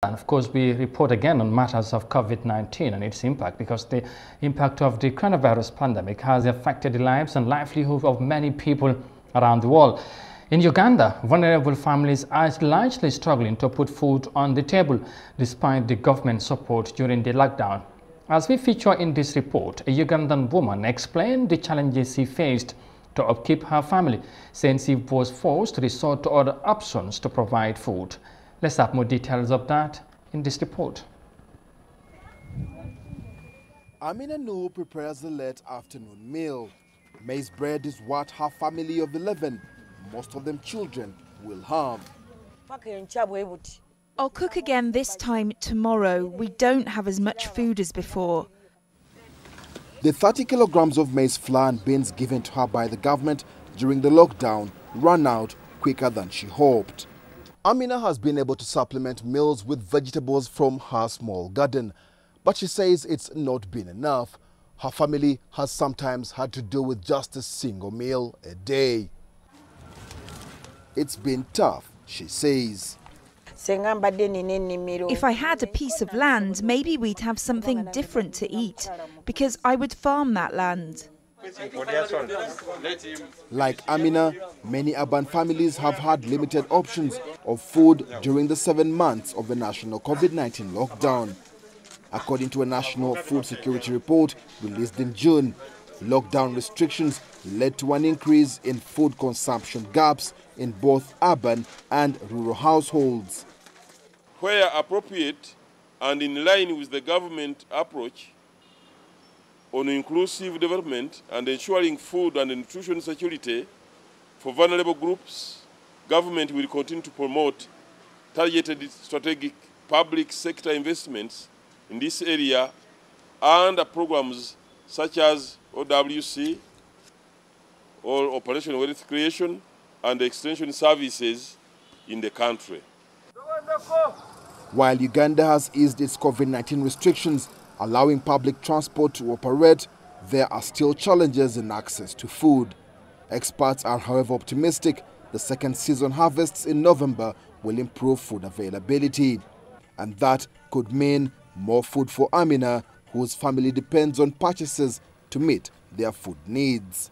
And of course, we report again on matters of COVID-19 and its impact, because the impact of the coronavirus pandemic has affected the lives and livelihood of many people around the world. In Uganda, vulnerable families are largely struggling to put food on the table despite the government support during the lockdown. As we feature in this report, a Ugandan woman explained the challenges she faced to upkeep her family, since she was forced to resort to other options to provide food. Let's have more details of that in this report. Amina Nuhu prepares the late afternoon meal. Maize bread is what her family of 11, most of them children, will have. I'll cook again this time tomorrow. We don't have as much food as before. The 30 kilograms of maize flour and beans given to her by the government during the lockdown ran out quicker than she hoped. Amina has been able to supplement meals with vegetables from her small garden, but she says it's not been enough. Her family has sometimes had to do with just a single meal a day. It's been tough, she says. If I had a piece of land, maybe we'd have something different to eat, because I would farm that land. Like Amina, many urban families have had limited options of food during the 7 months of the national COVID-19 lockdown. According to a national food security report released in June, lockdown restrictions led to an increase in food consumption gaps in both urban and rural households. Where appropriate and in line with the government approach on inclusive development and ensuring food and nutrition security for vulnerable groups, government will continue to promote targeted strategic public sector investments in this area and programs such as OWC, or Operational Wealth Creation, and extension services in the country. While Uganda has eased its COVID-19 restrictions, allowing public transport to operate, there are still challenges in access to food. Experts are, however, optimistic the second season harvests in November will improve food availability. And that could mean more food for Amina, whose family depends on purchases to meet their food needs.